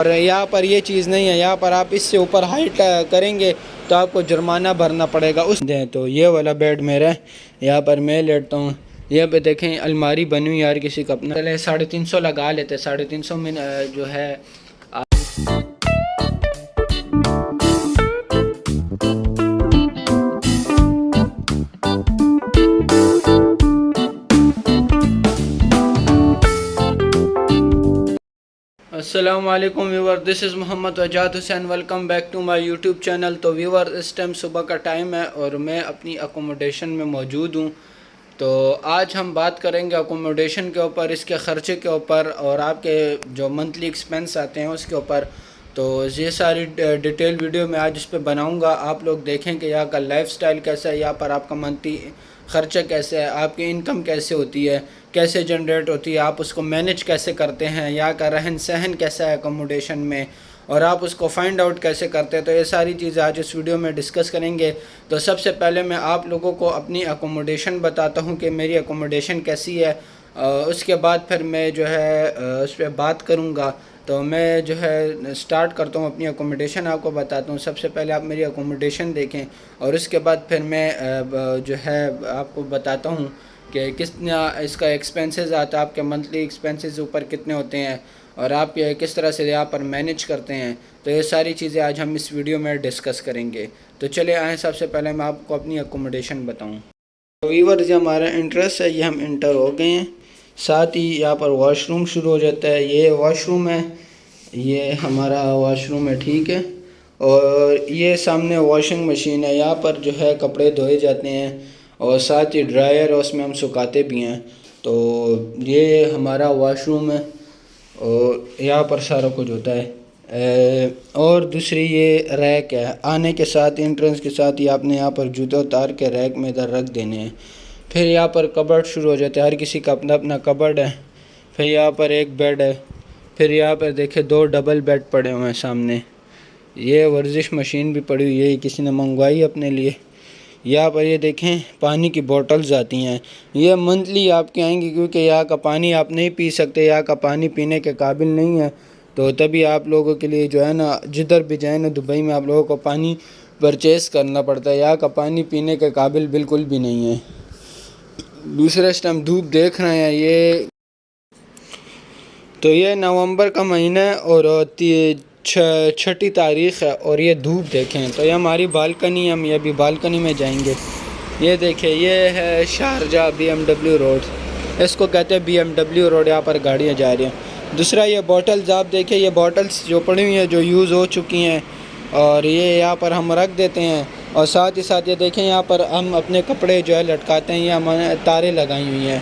اور یہاں پر یہ چیز نہیں ہے، یہاں پر آپ اس سے اوپر ہائٹ کریں گے تو آپ کو جرمانہ بھرنا پڑے گا اس دیں۔ تو یہ والا بیڈ میرا ہے، یہاں پر میں لیٹتا ہوں۔ یہاں پہ دیکھیں الماری بنی ہوئی یار کسی کا اپنا، چلے 350 لگا لیتے، 350 میں جو ہے۔ السلام علیکم viewer, this is Muhammad Wajad Hussain, welcome back to my YouTube channel. تو ویور اس ٹائم صبح کا ٹائم ہے اور میں اپنی اکوموڈیشن میں موجود ہوں۔ تو آج ہم بات کریں گے اکوموڈیشن کے اوپر، اس کے خرچے کے اوپر اور آپ کے جو منتھلی ایکسپینس آتے ہیں اس کے اوپر۔ تو یہ ساری ڈیٹیل ویڈیو میں آج اس پہ بناؤں گا، آپ لوگ دیکھیں کہ یہاں کا لائف سٹائل کیسا ہے، یہاں پر آپ کا منتھلی خرچہ کیسے ہے، آپ کی انکم کیسے ہوتی ہے، کیسے جنریٹ ہوتی ہے، آپ اس کو مینیج کیسے کرتے ہیں، یہاں کا رہن سہن کیسا ہے اکوموڈیشن میں، اور آپ اس کو فائنڈ آؤٹ کیسے کرتے ہیں۔ تو یہ ساری چیزیں آج اس ویڈیو میں ڈسکس کریں گے۔ تو سب سے پہلے میں آپ لوگوں کو اپنی اکوموڈیشن بتاتا ہوں کہ میری اکوموڈیشن کیسی ہے، اس کے بعد پھر میں جو ہے اس پہ بات کروں گا۔ تو میں جو ہے سٹارٹ کرتا ہوں اپنی اکوموڈیشن، آپ کو بتاتا ہوں۔ سب سے پہلے آپ میری اکوموڈیشن دیکھیں اور اس کے بعد پھر میں جو ہے آپ کو بتاتا ہوں کہ کتنا اس کا ایکسپینسز آتا ہے، آپ کے منتھلی ایکسپینسز اوپر کتنے ہوتے ہیں اور آپ کس طرح سے یہاں پر مینیج کرتے ہیں۔ تو یہ ساری چیزیں آج ہم اس ویڈیو میں ڈسکس کریں گے۔ تو چلے آئیں، سب سے پہلے میں آپ کو اپنی اکوموڈیشن بتاؤں۔ ویور جو ہمارا انٹرسٹ ہے یہ ہم انٹر ہو گئے ہیں، ساتھ ہی یہاں پر واش روم شروع ہو جاتا ہے۔ یہ واش روم ہے، یہ ہمارا واش روم ہے، ٹھیک ہے۔ اور یہ سامنے واشنگ مشین ہے، یہاں پر جو ہے کپڑے دھوئے جاتے ہیں اور ساتھ ہی ڈرائر اس میں ہم سکھاتے بھی ہیں۔ تو یہ ہمارا واش روم ہے اور یہاں پر سارا کچھ ہوتا ہے۔ اور دوسری یہ ریک ہے، آنے کے ساتھ انٹرنس کے ساتھ ہی آپ نے یہاں پر جوتے اتار کے ریک میں ادھر رکھ دینے ہیں۔ پھر یہاں پر کبرڈ شروع ہو جاتے ہیں، ہر کسی کا اپنا اپنا کبرڈ ہے۔ پھر یہاں پر ایک بیڈ ہے، پھر یہاں پر دیکھیں 2 ڈبل بیڈ پڑے ہوئے ہیں سامنے۔ یہ ورزش مشین بھی پڑی ہوئی ہے، کسی نے منگوائی اپنے لیے۔ یہاں پر یہ دیکھیں پانی کی بوٹلز آتی ہیں، یہ منتھلی آپ کے آئیں گی، کیونکہ یہاں کا پانی آپ نہیں پی سکتے، یہاں کا پانی پینے کے قابل نہیں ہے۔ تو تبھی آپ لوگوں کے لیے جو ہے نا، جدھر بھی جائیں نا دبئی میں، آپ لوگوں کو پانی پرچیز کرنا پڑتا ہے، یہاں کا پانی پینے کے قابل بالکل بھی نہیں ہے۔ دوسرے اس ٹائم دھوپ دیکھ رہے ہیں، یہ نومبر کا مہینہ ہے اور 6 تاریخ ہے اور یہ دھوپ دیکھیں۔ تو یہ ہماری بالکنی ہے، ہم یہ بھی بالکنی میں جائیں گے۔ یہ دیکھیں، یہ ہے شارجہ BMW روڈ، اس کو کہتے ہیں BMW روڈ، یہاں پر گاڑیاں جا رہی ہیں۔ دوسرا یہ بوٹلز آپ دیکھیں، یہ بوٹلز جو پڑی ہوئی ہیں جو یوز ہو چکی ہیں، اور یہ یہاں پر ہم رکھ دیتے ہیں۔ اور ساتھ ہی ساتھ یہ دیکھیں یہاں پر ہم اپنے کپڑے جو ہے لٹکاتے ہیں، یہ ہمارے تاریں لگائی ہوئی ہیں،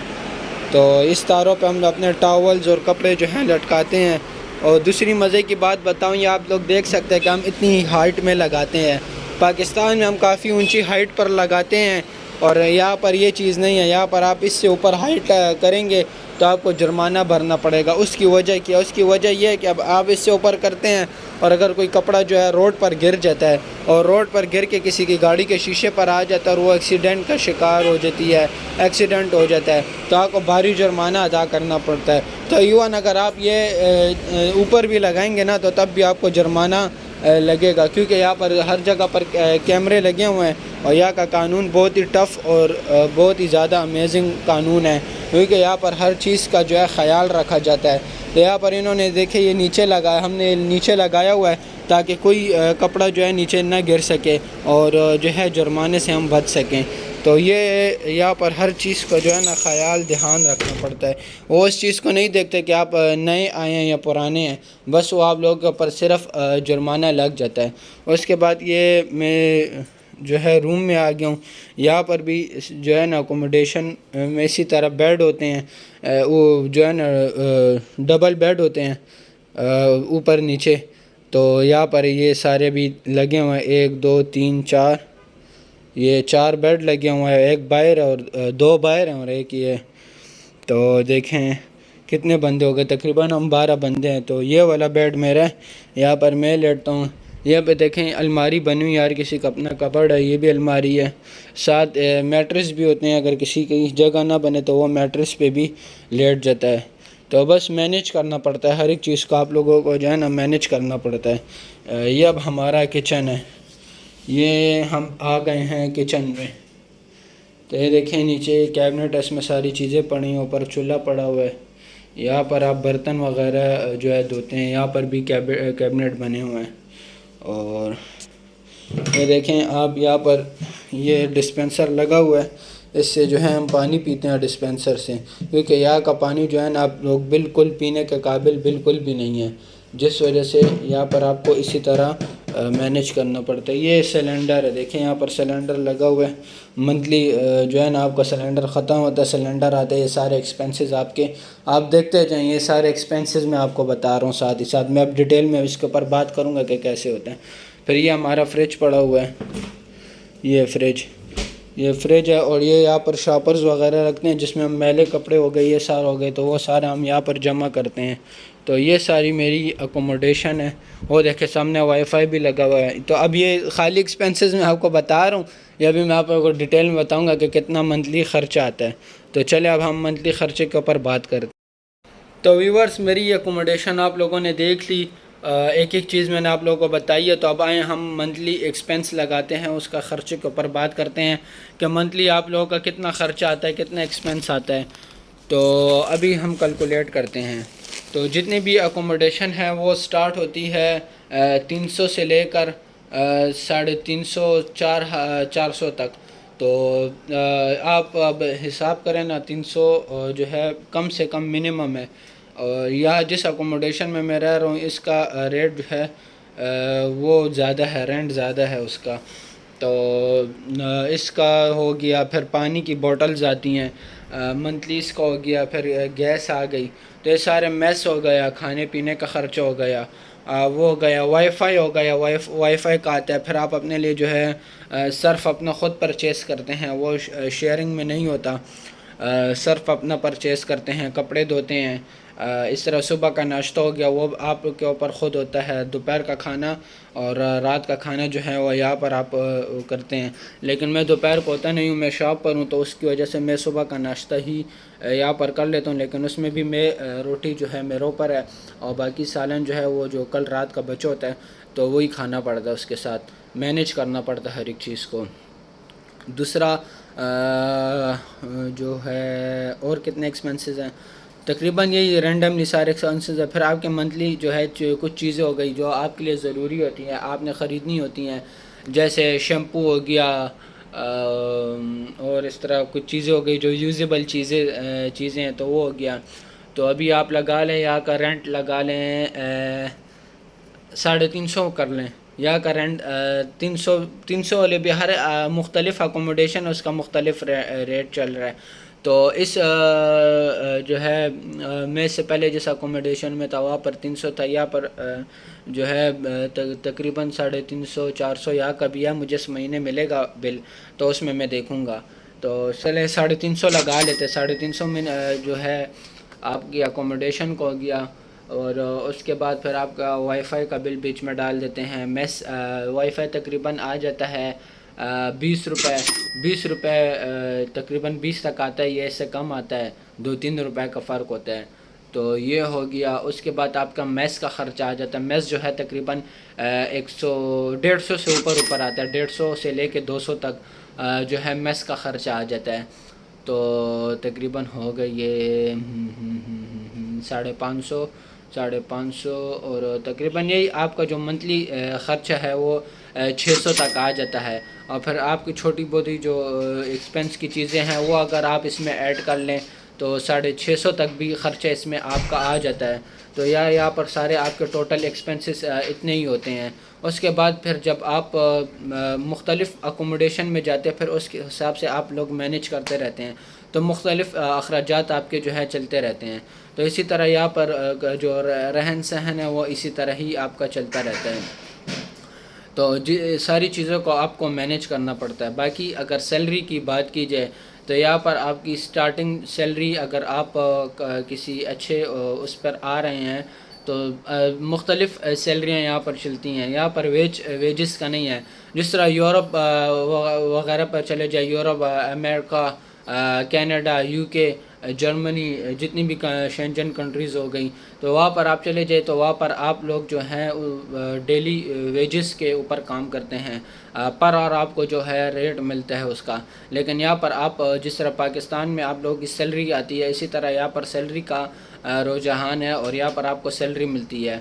تو اس تاروں پہ ہم اپنے ٹاولز اور کپڑے جو ہیں لٹکاتے ہیں۔ اور دوسری مزے کی بات بتاؤں، یہ آپ لوگ دیکھ سکتے ہیں کہ ہم اتنی ہائٹ میں لگاتے ہیں، پاکستان میں ہم کافی اونچی ہائٹ پر لگاتے ہیں، اور یہاں پر یہ چیز نہیں ہے، یہاں پر آپ اس سے اوپر ہائٹ کریں گے تو آپ کو جرمانہ بھرنا پڑے گا۔ اس کی وجہ کیا؟ اس کی وجہ یہ ہے کہ اب آپ اس سے اوپر کرتے ہیں اور اگر کوئی کپڑا جو ہے روڈ پر گر جاتا ہے اور روڈ پر گر کے کسی کی گاڑی کے شیشے پر آ جاتا ہے اور وہ ایکسیڈنٹ کا شکار ہو جاتی ہے، ایکسیڈنٹ ہو جاتا ہے، تو آپ کو بھاری جرمانہ ادا کرنا پڑتا ہے۔ تو ایون اگر آپ یہ اوپر بھی لگائیں گے نا تو تب بھی آپ کو جرمانہ لگے گا، کیونکہ یہاں پر ہر جگہ پر کیمرے لگے ہوئے ہیں اور یہاں کا قانون بہت ہی ٹف اور بہت ہی زیادہ امیزنگ قانون ہے، کیونکہ یہاں پر ہر چیز کا جو ہے خیال رکھا جاتا ہے۔ تو یہاں پر انہوں نے دیکھے یہ نیچے لگایا، ہم نے نیچے لگایا ہوا ہے تاکہ کوئی کپڑا جو ہے نیچے نہ گر سکے اور جو ہے جرمانے سے ہم بچ سکیں۔ تو یہ یہاں پر ہر چیز کا جو ہے نا خیال دھیان رکھنا پڑتا ہے، وہ اس چیز کو نہیں دیکھتے کہ آپ نئے آئے ہیں یا پرانے ہیں، بس وہ آپ لوگوں کے اوپر صرف جرمانہ لگ جاتا ہے۔ اس کے بعد یہ میں جو ہے روم میں آ گیا ہوں، یہاں پر بھی جو ہے نا اکوموڈیشن میں اسی طرح بیڈ ہوتے ہیں، وہ جو ہے نا ڈبل بیڈ ہوتے ہیں اوپر نیچے۔ تو یہاں پر یہ سارے بھی لگے ہوئے ہیں، 1 2 3 4، یہ 4 بیڈ لگے ہوئے ہیں، ایک باہر اور 2 باہر ہیں اور ایک یہ۔ تو دیکھیں کتنے بندے ہو گئے، تقریباً ہم 12 بندے ہیں۔ تو یہ والا بیڈ میرا ہے، یہاں پر میں لیٹتا ہوں۔ یہاں پہ دیکھیں الماری بنی ہوئی، یار کسی کا اپنا کبرڈ ہے، یہ بھی الماری ہے، ساتھ میٹرس بھی ہوتے ہیں، اگر کسی کی جگہ نہ بنے تو وہ میٹرس پہ بھی لیٹ جاتا ہے۔ تو بس مینیج کرنا پڑتا ہے ہر ایک چیز کو، آپ لوگوں کو جو ہے نا مینیج کرنا پڑتا ہے۔ یہ اب ہمارا کچن ہے، یہ ہم آ گئے ہیں کچن میں، تو یہ دیکھیں نیچے کیبنٹ ہے، اس میں ساری چیزیں پڑی ہیں، اوپر چولہا پڑا ہوا ہے، یہاں پر آپ برتن وغیرہ جو ہے دھوتے ہیں، یہاں پر بھی کیبنٹ بنے ہوئے ہیں۔ اور یہ دیکھیں آپ یہاں پر یہ ڈسپینسر لگا ہوا ہے، اس سے جو ہے ہم پانی پیتے ہیں ڈسپینسر سے، کیونکہ یہاں کا پانی جو ہے نا آپ لوگ بالکل پینے کے قابل بالکل بھی نہیں ہے، جس وجہ سے یہاں پر آپ کو اسی طرح مینیج کرنا پڑتا ہے۔ یہ سلنڈر ہے، دیکھیں یہاں پر سلنڈر لگا ہوا ہے، منتھلی جو ہے نا آپ کا سلنڈر ختم ہوتا ہے، سلنڈر آتا ہے، یہ سارے ایکسپینسز آپ کے آپ دیکھتے جائیں، یہ سارے ایکسپینسز میں آپ کو بتا رہا ہوں، ساتھ ہی ساتھ میں اب ڈیٹیل میں اس کے اوپر بات کروں گا کہ کیسے ہوتا ہے۔ پھر یہ ہمارا فریج پڑا ہوا ہے، یہ فریج ہے، اور یہ یہاں پر شاپرز وغیرہ رکھتے ہیں جس میں ہم میلے کپڑے ہو گئے، یہ سارا ہو گئے، تو وہ سارا ہم یہاں پر جمع کرتے ہیں۔ تو یہ ساری میری اکوموڈیشن ہے، وہ دیکھیں سامنے وائی فائی بھی لگا ہوا ہے۔ تو اب یہ خالی ایکسپینسز میں آپ کو بتا رہا ہوں، یہ ابھی میں آپ کو ڈیٹیل میں بتاؤں گا کہ کتنا منتھلی خرچہ آتا ہے۔ تو چلیں اب ہم منتھلی خرچے کے اوپر بات کرتے ہیں۔ تو ویورز میری یہ اکوموڈیشن آپ لوگوں نے دیکھ لی، ایک ایک چیز میں نے آپ لوگوں کو بتائی ہے، تو اب آئیں ہم منتھلی ایکسپینس لگاتے ہیں، اس کا خرچے کے اوپر بات کرتے ہیں کہ منتھلی آپ لوگوں کا کتنا خرچہ آتا ہے، کتنا ایکسپینس آتا ہے۔ تو ابھی ہم کیلکولیٹ کرتے ہیں۔ تو جتنی بھی اکوموڈیشن ہے وہ سٹارٹ ہوتی ہے 300 سے لے کر 350 400 تک۔ تو آپ اب حساب کریں نا، 300 جو ہے کم سے کم منیمم ہے، اور یہاں جس اکوموڈیشن میں میں رہ رہا ہوں اس کا ریٹ جو ہے وہ زیادہ ہے، رینٹ زیادہ ہے اس کا۔ تو اس کا ہو گیا، پھر پانی کی بوٹلز آتی ہیں منتھلی، اس کا ہو گیا، پھر گیس آ گئی، تو یہ سارے میس ہو گیا، کھانے پینے کا خرچہ ہو گیا، وہ ہو گیا، وائی فائی ہو گیا، وائی فائی کا آتا ہے۔ پھر آپ اپنے لیے جو ہے صرف اپنا خود پرچیز کرتے ہیں، وہ شیئرنگ میں نہیں ہوتا، صرف اپنا پرچیز کرتے ہیں، کپڑے دھوتے ہیں، اس طرح صبح کا ناشتہ ہو گیا، وہ آپ کے اوپر خود ہوتا ہے، دوپہر کا کھانا اور رات کا کھانا جو ہے وہ یہاں پر آپ کرتے ہیں۔ لیکن میں دوپہر کو ہوتا نہیں ہوں، میں شاپ پر ہوں، تو اس کی وجہ سے میں صبح کا ناشتہ ہی یہاں پر کر لیتا ہوں، لیکن اس میں بھی میں روٹی جو ہے میرے اوپر ہے، اور باقی سالن جو ہے وہ جو کل رات کا بچا ہوتا ہے تو وہی کھانا پڑتا ہے، اس کے ساتھ مینیج کرنا پڑتا ہے ہر ایک چیز کو۔ دوسرا جو ہے اور کتنے ایکسپینسز ہیں، تقریباً یہی رینڈملی سارے ایکسپینسز ہیں۔ پھر آپ کے منتھلی جو ہے کچھ چیزیں ہو گئی جو آپ کے لیے ضروری ہوتی ہیں، آپ نے خریدنی ہوتی ہیں، جیسے شیمپو ہو گیا، اور اس طرح کچھ چیزیں ہو گئی جو یوزیبل چیزیں ہیں، تو وہ ہو گیا۔ تو ابھی آپ لگا لیں یہاں کا رینٹ، لگا لیں 350 کر لیں، یہاں کا رینٹ 300 والے بھی ہر مختلف اکوموڈیشن اس کا مختلف ریٹ چل رہا ہے۔ تو اس جو ہے میں سے پہلے جس اکوموڈیشن میں تھا وہاں پر 300 تھا، یہاں پر جو ہے تقریباً 350 400 یہاں کا بھی ہے، مجھے اس مہینے ملے گا بل، تو اس میں دیکھوں گا۔ تو چلے 350 لگا لیتے، 350 میں جو ہے آپ کی اکوموڈیشن کو ہو گیا، اور اس کے بعد پھر آپ کا وائی فائی کا بل بیچ میں ڈال دیتے ہیں۔ میس وائی فائی تقریباً آ جاتا ہے 20 روپے تقریباً 20 تک آتا ہے، یہ اس سے کم آتا ہے، 2-3 روپے کا فرق ہوتا ہے۔ تو یہ ہو گیا۔ اس کے بعد آپ کا میس کا خرچہ آ جاتا ہے، میس جو ہے تقریباً 150 سے اوپر آتا ہے، 150 سے لے کے 200 تک جو ہے میس کا خرچہ آ جاتا ہے۔ تو تقریباً ہو گئی یہ 550 اور تقریباً یہی آپ کا جو منتھلی خرچہ ہے وہ 600 تک آ جاتا ہے۔ اور پھر آپ کی چھوٹی بوٹی جو ایکسپینس کی چیزیں ہیں وہ اگر آپ اس میں ایڈ کر لیں تو 650 تک بھی خرچہ اس میں آپ کا آ جاتا ہے۔ تو یہاں پر سارے آپ کے ٹوٹل ایکسپینسز اتنے ہی ہوتے ہیں۔ اس کے بعد پھر جب آپ مختلف اکوموڈیشن میں جاتے ہیں، پھر اس کے حساب سے آپ لوگ مینیج کرتے رہتے ہیں، تو مختلف اخراجات آپ کے جو ہے چلتے رہتے ہیں۔ تو اسی طرح یہاں پر جو رہن سہن ہے وہ اسی طرح ہی آپ کا چلتا رہتا ہے۔ تو ساری چیزوں کو آپ کو مینیج کرنا پڑتا ہے۔ باقی اگر سیلری کی بات کی جائے تو یہاں پر آپ کی سٹارٹنگ سیلری اگر آپ کسی اچھے اس پر آ رہے ہیں تو مختلف سیلریاں یہاں پر چلتی ہیں، یہاں پر ویجز کا نہیں ہے۔ جس طرح یورپ وغیرہ پر چلے جائے، یورپ، امریکہ، کینیڈا، UK، جرمنی، جتنی بھی شینجن کنٹریز ہو گئی، تو وہاں پر آپ چلے جائیں تو وہاں پر آپ لوگ جو ہیں ڈیلی ویجز کے اوپر کام کرتے ہیں، پر اور آپ کو جو ہے ریٹ ملتا ہے اس کا. لیکن یہاں پر آپ جس طرح پاکستان میں آپ لوگوں کی سیلری آتی ہے، اسی طرح یہاں پر سیلری کا رجحان ہے اور یہاں پر آپ کو سیلری ملتی ہے.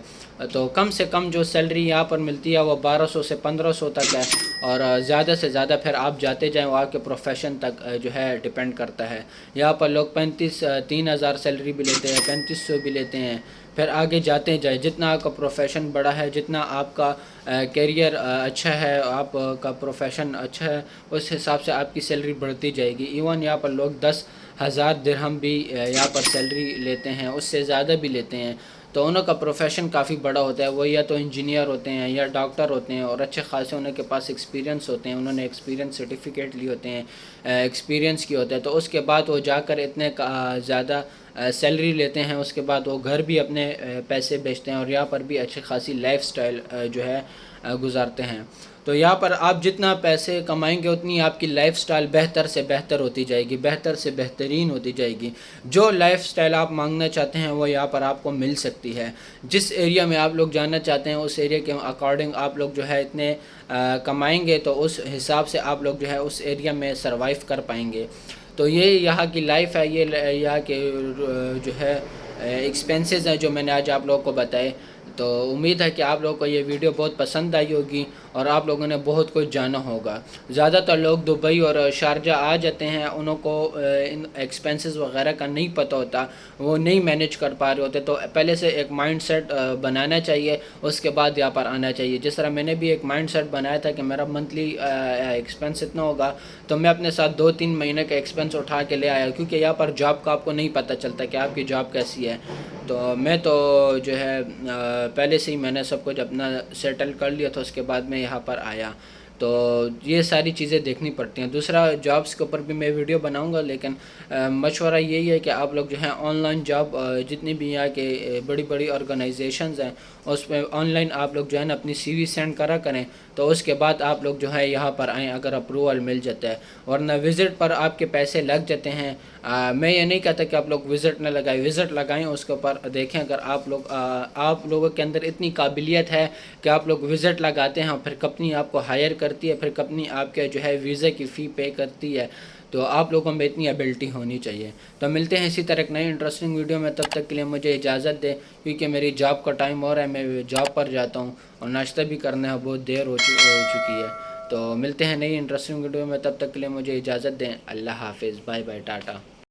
تو کم سے کم جو سیلری یہاں پر ملتی ہے وہ 1200 سے 1500 تک ہے، اور زیادہ سے زیادہ پھر آپ جاتے جائیں وہاں کے پروفیشن تک جو ہے ڈیپینڈ کرتا ہے. یہاں پر لوگ 3,000 سیلری بھی لیتے ہیں، 3500 بھی لیتے ہیں. پھر آگے جاتے جائیں، جتنا آپ کا پروفیشن بڑا ہے، جتنا آپ کا کیریئر اچھا ہے، آپ کا پروفیشن اچھا ہے، اس حساب سے آپ کی سیلری بڑھتی جائے گی. ایون یہاں پر لوگ 10,000 درہم بھی یہاں پر سیلری لیتے ہیں، اس سے زیادہ بھی لیتے ہیں. تو انہوں کا پروفیشن کافی بڑا ہوتا ہے، وہ یا تو انجینئر ہوتے ہیں یا ڈاکٹر ہوتے ہیں، اور اچھے خاصے انہوں کے پاس ایکسپیرینس ہوتے ہیں، انہوں نے ایکسپیرینس سرٹیفکیٹ لی ہوتے ہیں، ایکسپیرینس کی ہوتا ہے. تو اس کے بعد وہ جا کر اتنے زیادہ سیلری لیتے ہیں، اس کے بعد وہ گھر بھی اپنے پیسے بیچتے ہیں اور یہاں پر بھی اچھی خاصی لائف سٹائل جو ہے گزارتے ہیں. تو یہاں پر آپ جتنا پیسے کمائیں گے اتنی آپ کی لائف سٹائل بہتر سے بہتر ہوتی جائے گی، بہتر سے بہترین ہوتی جائے گی. جو لائف سٹائل آپ مانگنا چاہتے ہیں وہ یہاں پر آپ کو مل سکتی ہے. جس ایریا میں آپ لوگ جانا چاہتے ہیں اس ایریا کے اکارڈنگ آپ لوگ جو ہے اتنے کمائیں گے تو اس حساب سے آپ لوگ جو ہے اس ایریا میں سروائیو کر پائیں گے. تو یہ یہاں کی لائف ہے، یہ یہاں کے جو ہے ایکسپینسز ہیں جو میں نے آج آپ لوگوں کو بتائے. تو امید ہے کہ آپ لوگوں کو یہ ویڈیو بہت پسند آئی ہوگی اور آپ لوگوں نے بہت کچھ جانا ہوگا. زیادہ تر لوگ دبئی اور شارجہ آ جاتے ہیں، انہوں کو ان ایکسپینسز وغیرہ کا نہیں پتہ ہوتا، وہ نہیں مینیج کر پا رہے ہوتے. تو پہلے سے ایک مائنڈ سیٹ بنانا چاہیے، اس کے بعد یہاں پر آنا چاہیے. جس طرح میں نے بھی ایک مائنڈ سیٹ بنایا تھا کہ میرا منتھلی ایکسپینس اتنا ہوگا، تو میں اپنے ساتھ 2-3 مہینے کا ایکسپینس اٹھا کے لے آیا، کیونکہ یہاں پر جاب کا آپ کو نہیں پتہ چلتا کہ آپ کی جاب کیسی ہے. تو میں تو جو ہے پہلے سے ہی میں نے سب کچھ اپنا سیٹل کر لیا تھا، اس کے بعد میں یہاں پر آیا. تو یہ ساری چیزیں دیکھنی پڑتی ہیں. دوسرا جابس کے اوپر بھی میں ویڈیو بناؤں گا، لیکن مشورہ یہی ہے کہ آپ لوگ جو ہیں آن لائن جاب جتنی بھی یہاں کے بڑی بڑی آرگنائزیشنز ہیں اس پہ آن لائن آپ لوگ جو ہے نا اپنی سی وی سینڈ کرا کریں، تو اس کے بعد آپ لوگ جو ہے یہاں پر آئیں اگر اپروول مل جاتا ہے. ورنہ وزٹ پر آپ کے پیسے لگ جاتے ہیں. میں یہ نہیں کہتا کہ آپ لوگ وزٹ نہ لگائیں، وزٹ لگائیں، اس کے اوپر دیکھیں. اگر آپ لوگوں کے اندر اتنی قابلیت ہے کہ آپ لوگ وزٹ لگاتے ہیں اور پھر کمپنی آپ کو ہائر کرتی ہے، پھر کمپنی آپ کے جو ہے ویزے کی فی پے کرتی ہے، تو آپ لوگوں میں اتنی ایبلٹی ہونی چاہیے. تو ملتے ہیں اسی طرح ایک نئی انٹرسٹنگ ویڈیو میں، تب تک کے لیے مجھے اجازت دیں، کیونکہ میری جاب کا ٹائم ہو رہا ہے، میں جاب پر جاتا ہوں اور ناشتہ بھی کرنا ہے، بہت دیر ہو چکی ہے. تو ملتے ہیں نئی انٹرسٹنگ ویڈیو میں، تب تک کے لیے مجھے اجازت دیں. اللہ حافظ، بائے بائے، ٹاٹا.